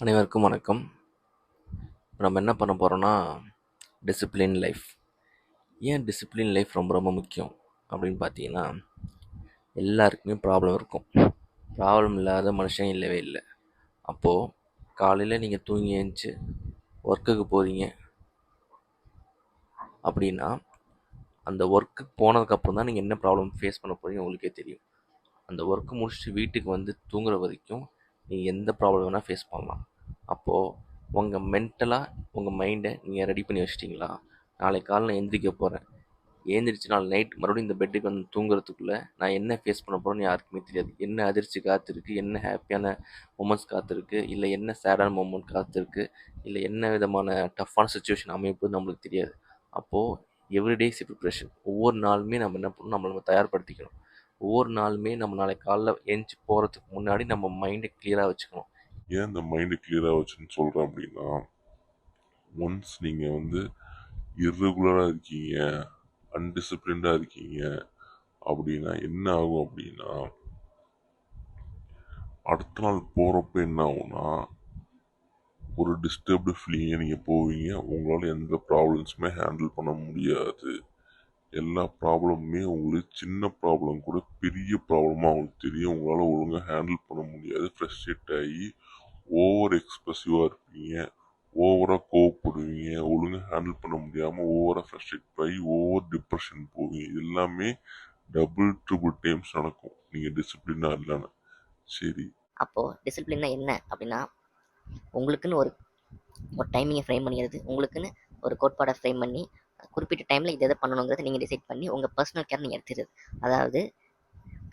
அனைவருக்கும் வணக்கம். இப்போ நம்ம என்ன பண்ண போகிறோன்னா, டிசிப்ளின் லைஃப். ஏன் டிசிப்ளின் லைஃப் ரொம்ப ரொம்ப முக்கியம் அப்படின்னு பார்த்தீங்கன்னா, எல்லாருக்குமே ப்ராப்ளம் இருக்கும். ப்ராப்ளம் இல்லாத மனுஷன் இல்லவே இல்லை. அப்போது காலையில் நீங்கள் தூங்கி எழுந்துச்சி ஒர்க்குக்கு போகிறீங்க அப்படின்னா, அந்த ஒர்க்குக்கு போனதுக்கப்புறம் தான் நீங்கள் என்ன ப்ராப்ளம் ஃபேஸ் பண்ண போகிறீங்க உங்களுக்கே தெரியும். அந்த ஒர்க்கு முடிச்சுட்டு வீட்டுக்கு வந்து தூங்குற வரைக்கும் நீங்கள் எந்த ப்ராப்ளம் வேணால் ஃபேஸ் பண்ணலாம். அப்போது உங்கள் மென்டலாக உங்கள் மைண்டை நீங்கள் ரெடி பண்ணி வச்சிட்டிங்களா? நாளைக்கு காலையில் நான் எந்திரிக்க போகிறேன், எழுந்திரிச்சு நாள் நைட் மறுபடியும் இந்த பெட்டுக்கு வந்து தூங்குறதுக்குள்ளே நான் என்ன ஃபேஸ் பண்ண போகிறேன்னு யாருக்குமே தெரியாது. என்ன அதிர்ச்சி காத்திருக்கு, என்ன ஹாப்பியான மூமெண்ட்ஸ் காத்திருக்கு, இல்லை என்ன சேடான மூமெண்ட் காத்திருக்கு, இல்லை என்ன விதமான டஃப்பான சுச்சுவேஷன் அமைப்பு நம்மளுக்கு தெரியாது. அப்போது எவ்ரிடே இஸ் ப்ரிப்ரேஷன். ஒவ்வொரு நாளுமே நம்ம என்ன பண்ணணும், நம்ம தயார்படுத்திக்கணும். ஒவ்வொரு நாளுமே நம்ம நாளைக்கு காலைல எழுந்துச்சி போகிறதுக்கு முன்னாடி நம்ம மைண்டை கிளியராக வச்சுக்கணும். ஏன் இந்த மைண்டு கிளியராக வச்சுன்னு சொல்கிறேன் அப்படின்னா, ஒன்ஸ் நீங்கள் இர்ரெகுலராக இருக்கீங்க, அன்டிசிப்ளின்டாக இருக்கீங்க அப்படின்னா என்ன ஆகும் அப்படின்னா, அடுத்த நாள் போகிறப்ப என்ன ஆகும்னா, ஒரு டிஸ்டர்ப்டு ஃபீலிங்கை நீங்கள் போவீங்க. உங்களால் எந்த ப்ராப்ளம்ஸுமே ஹேண்டில் பண்ண முடியாது. எல்லா ப்ராப்ளமுமே உங்களுக்கு சின்ன ப்ராப்ளம் கூட பெரிய ப்ராப்ளமாக உங்களுக்கு தெரியும். உங்களால் ஒழுங்காக ஹேண்டில் பண்ண முடியாது. ஃப்ரஸ்ட்ரேட் ஆகி ஓவர் எக்ஸ்ப்ரெசிவாக இருப்பீங்க. ஓவராக கோவப்படுவீங்க. ஒழுங்காக ஹேண்டில் பண்ண முடியாமல் ஓவராக ஃப்ரஸ்ட்ரேட் ஆகி ஓவர் டிப்ரெஷன் போவீங்க. இது எல்லாமே டபுள் ட்ரிபிள் டைம்ஸ் நடக்கும் நீங்கள் டிசிப்ளினாக இல்லைன்னா. சரி, அப்போது டிசிப்ளின்னா என்ன அப்படின்னா, உங்களுக்குன்னு ஒரு ஒரு டைமிங்கை ஃப்ரேம் பண்ணிடுறது, உங்களுக்குன்னு ஒரு கோட்பாடை ஃப்ரேம் பண்ணி குறிப்பிட்ட டைமில் இதை பண்ணணுங்கிறத நீங்கள் டிசைட் பண்ணி உங்கள் பர்சனல் கேர் நீங்கள் எடுத்துடுறது. அதாவது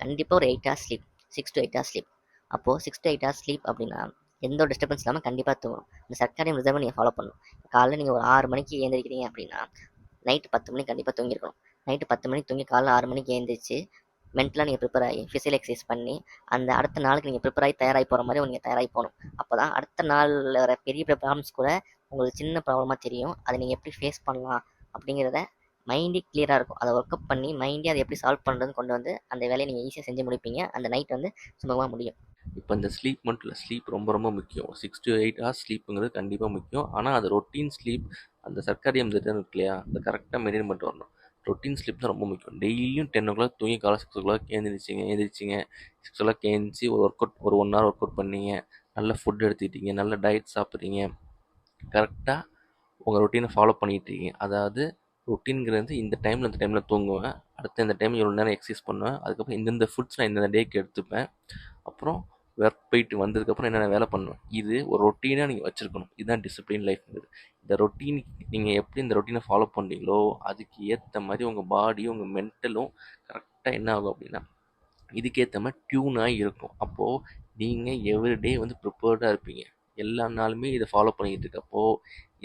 கண்டிப்பாக ஒரு 8 hours sleep, 6 to 8 hours sleep. அப்போது 6 to 8 hours ஸ்லீப் அப்படின்னா எந்த ஒரு டிஸ்டர்பன்ஸ் இல்லாமல் கண்டிப்பாக தூங்கணும். இந்த சர்க்காரியம் ரிசர்வை நீங்கள் ஃபாலோ பண்ணணும். காலையில் நீங்கள் ஒரு 6 மணிக்கு எழுந்திரிக்கிறீங்க அப்படின்னா நைட்டு 10 மணிக்கு கண்டிப்பாக தூங்கியிருக்கணும். நைட்டு 10 மணிக்கு தூங்கி காலைல 6 மணிக்கு எழுந்திரிச்சு மென்டலாக நீங்கள் ப்ரிப்பேர் ஆகி ஃபிசிக்கல் எக்ஸசைஸ் பண்ணி அந்த அடுத்த நாளுக்கு நீங்கள் ப்ரிப்பேர் ஆகி தயாராகி போகிற மாதிரி நீங்கள் தயாராகி போகணும். அப்போ தான் அடுத்த நாளில் வர பெரிய பெரிய ப்ராப்ளம்ஸ் கூட உங்களுக்கு சின்ன ப்ராப்ளமாக தெரியும். அதை நீங்கள் எப்படி ஃபேஸ் பண்ணலாம் அப்படிங்கிறத மைண்டே கிளியராக இருக்கும். அதை ஒர்க் அப் பண்ணி மைண்டே அதை எப்படி சால்வ் பண்ணுறதுன்னு கொண்டு வந்து அந்த வேலையை நீங்கள் ஈஸியாக செஞ்சு முடிப்பீங்க. அந்த நைட் சுமூகமாக முடியும். இப்போ இந்த ஸ்லீப் மட்டும் இல்லை, ஸ்லீப் ரொம்ப ரொம்ப முக்கியம். 6 to 8 hours ஸ்லீப்புங்கிறது கண்டிப்பாக முக்கியம். ஆனால் அது ரொட்டீன் ஸ்லீப், அந்த சர்க்காரியம் ரிதம் இருக்கு இல்லையா, அதை கரெக்டாக மெயின்டைன் பண்ணிட்டு வரணும். ரொட்டீன் ஸ்லீப் தான் ரொம்ப முக்கியம். டெய்லியும் 10 o'clock தூங்கி காலை 6 o'clock எழுந்திரிச்சிங்க. 6 o'clock எழுந்திரிச்சி ஒரு ஒர்க் அவுட், ஒரு 1 hour ஒர்க் அவுட் பண்ணீங்க, நல்ல ஃபுட் எடுத்துக்கிட்டீங்க, நல்ல டயட் சாப்பிட்றீங்க, கரெக்டாக உங்கள் ரொட்டீனை ஃபாலோ பண்ணிகிட்டு இருக்கீங்க. அதாவது ரொட்டீன்ங்கிறது இந்த டைமில் இந்த டைமில் தூங்குவேன், அடுத்து இந்த டைம் இவ்வளோ நேரம் எக்ஸசைஸ் பண்ணுவேன், அதுக்கப்புறம் இந்தந்த ஃபுட்ஸ் நான் இந்தந்த டேக்கு எடுத்துப்பேன், அப்புறம் ஒர்க் போயிட்டு வந்ததுக்கப்புறம் என்னென்ன வேலை பண்ணுவேன். இது ஒரு ரொட்டீனாக நீங்கள் வச்சுருக்கணும். இதுதான் டிசிப்ளின் லைஃப்ங்கிறது. இந்த ரொட்டீன் நீங்கள் எப்படி இந்த ரொட்டீனை ஃபாலோ பண்ணுறீங்களோ அதுக்கு ஏற்ற மாதிரி உங்கள் பாடியும் உங்கள் மென்டலும் கரெக்டாக என்ன ஆகும் அப்படின்னா இதுக்கேற்ற மாதிரி டியூனாக இருக்கும். அப்போது நீங்கள் எவ்ரிடே ப்ரிப்பேர்டாக இருப்பீங்க. எல்லா நாளுமே இதை ஃபாலோ பண்ணிக்கிட்டு இருக்கப்போ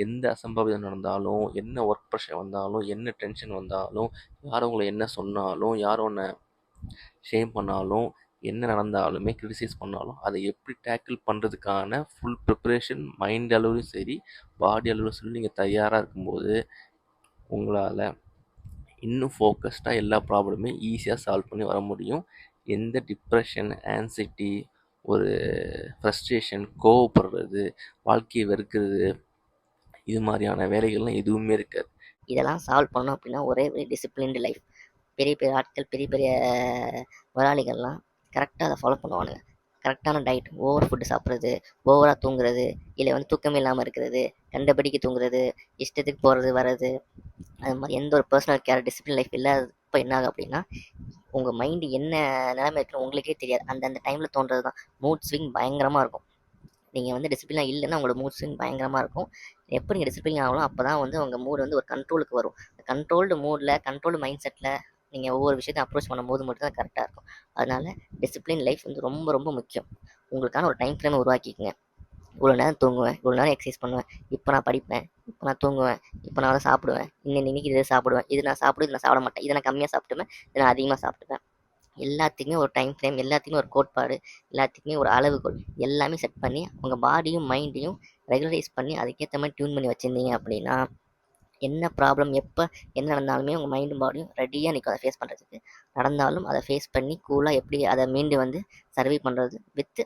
எந்த அசம்பாவிதம் நடந்தாலும், என்ன ஒர்க் ப்ரெஷர் வந்தாலும், என்ன டென்ஷன் வந்தாலும், யார் உங்களை என்ன சொன்னாலும், யார் உன்னை ஷேம் பண்ணாலும், என்ன நடந்தாலுமே கிரிட்டிசைஸ் பண்ணாலும் அதை எப்படி டேக்கிள் பண்ணுறதுக்கான ஃபுல் ப்ரிப்பரேஷன் மைண்ட் அளவுலையும் சரி பாடி அளவுலையும் சரி நீங்கள் தயாராக இருக்கும்போது உங்களால் இன்னும் ஃபோக்கஸ்டாக எல்லா ப்ராப்ளமே ஈஸியாக சால்வ் பண்ணி வர முடியும். எந்த டிப்ரெஷன், ஆன்சைட்டி, ஒரு ஃப்ரஸ்ட்ரேஷன், கோவப்படுறது, வாழ்க்கையை வெறுக்கிறது, இது மாதிரியான வேலைகள்லாம் எதுவுமே இருக்காது. இதெல்லாம் சால்வ் பண்ணோம் அப்படின்னா ஒரே டிசிப்ளின்டு லைஃப். பெரிய பெரிய ஆட்கள், பெரிய பெரிய முதலாளிகள்லாம் கரெக்டாக அதை ஃபாலோ பண்ணுவானுங்க. கரெக்டான டயட், ஓவர் ஃபுட்டு சாப்பிட்றது, ஓவராக தூங்குறது, இல்லை தூக்கமே இல்லாமல் இருக்கிறது, கண்டபடிக்கு தூங்குறது, இஷ்டத்துக்கு போகிறது வர்றது, அது மாதிரி எந்த ஒரு பர்சனல் கேர் டிசிப்ளின் லைஃப் இல்லாதப்போ என்ன ஆகும் அப்படின்னா உங்கள் மைண்டு என்ன நிலைமை இருக்குன்னு உங்களுக்கே தெரியாது. அந்தந்த டைமில் தோன்றது தான். மூட் ஸ்விங் பயங்கரமாக இருக்கும். நீங்கள் டிசிப்ளினாக இல்லைன்னா உங்களோட மூட் ஸ்விங் பயங்கரமாக இருக்கும். எப்போ நீங்கள் டிசிப்ளின் ஆகலாம் அப்போ தான் உங்கள் மூடு ஒரு கண்ட்ரோலுக்கு வரும். கண்ட்ரோல்டு மூடில், கண்ட்ரோல்டு மைண்ட் செட்டில் நீங்கள் ஒவ்வொரு விஷயத்தையும் அப்ரோச் பண்ணும்போது மட்டும் தான் கரெக்டாக இருக்கும். அதனால் டிசிப்ளின் லைஃப் ரொம்ப ரொம்ப முக்கியம். உங்களுக்கான ஒரு டைம் ஃப்ரேமை உருவாக்கிக்கங்க. இவ்வளோ நேரம் தூங்குவேன், இவ்வளோ நேரம் எக்ஸசைஸ் பண்ணுவேன், இப்போ நான் படிப்பேன், இப்போ நான் தூங்குவேன், இப்போ நான் அதை சாப்பிடுவேன், இன்னைக்கு இதை சாப்பிடுவேன், இது நான் சாப்பிடுவேன், இது நான் சாப்பிட மாட்டேன், இதை நான் கம்மியாக சாப்பிடுவேன், இதை நான் அதிகமாக சாப்பிடுவேன். எல்லாத்துக்குமே ஒரு டைம் ஃப்ரேம், எல்லாத்துக்குமே ஒரு கோட்பாடு, எல்லாத்துக்குமே ஒரு அளவுகோல் எல்லாமே செட் பண்ணி உங்கள் பாடியும் மைண்டையும் ரெகுலரைஸ் பண்ணி அதுக்கேற்ற மாதிரி டியூன் பண்ணி வச்சுருந்தீங்க அப்படின்னா என்ன ப்ராப்ளம் எப்போ என்ன நடந்தாலுமே உங்கள் மைண்டும் பாடியும் ரெடியாக நிற்கும் அதை ஃபேஸ் பண்ணுறதுக்கு. நடந்தாலும் அதை ஃபேஸ் பண்ணி கூலாக எப்படி அதை மீண்டு சர்வை பண்ணுறது வித்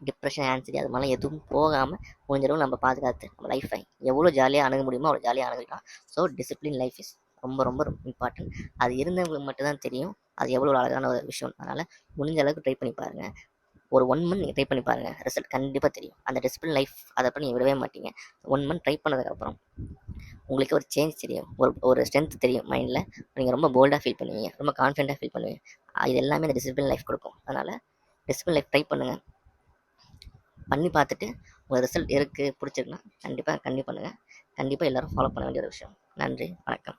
டிப்ரெஷன், ஆன்சைட்டி அது மாதிரிலாம் எதுவும் போகாமல் முடிஞ்சளவு நம்ம பாதுகாத்து நம்ம லைஃப்பை எவ்வளோ ஜாலியாக அணுக முடியுமோ அவ்வளோ ஜாலியாக அணுகலாம். ஸோ டிசிப்ளின் லைஃப் இஸ் ரொம்ப ரொம்ப இம்பார்ட்டன்ட். அது இருந்தவங்களுக்கு மட்டும்தான் தெரியும் அது எவ்வளோ ஒரு அழகான ஒரு விஷயம். அதனால் முடிஞ்ச அளவுக்கு ட்ரை பண்ணி பாருங்கள். ஒரு 1 மந்த் நீங்கள் ட்ரை பண்ணி பாருங்கள், ரிசல்ட் கண்டிப்பாக தெரியும். அந்த டிசிப்ளின் லைஃப் அதை பண்ணி நீங்கள் விடவே மாட்டீங்க. 1 மந்த் ட்ரை பண்ணதுக்கப்புறம் உங்களுக்கு ஒரு சேஞ்ச் தெரியும், ஒரு ஸ்ட்ரென்த் தெரியும் மைண்டில். நீங்கள் ரொம்ப போல்டாக ஃபீல் பண்ணுவீங்க, ரொம்ப கான்ஃபிடென்ட்டாக ஃபீல் பண்ணுவீங்க. இது எல்லாமே அந்த டிசிப்ளின் லைஃப் கொடுக்கும். அதனால் டிசிப்ளின் லைஃப் ட்ரை பண்ணுங்கள். பண்ணி பார்த்துட்டு உங்கள் ரிசல்ட் இருக்குது பிடிச்சிருக்குன்னா கண்டிப்பாக பண்ணுங்கள். கண்டிப்பாக எல்லோரும் ஃபாலோ பண்ண வேண்டிய ஒரு விஷயம். நன்றி, வணக்கம்.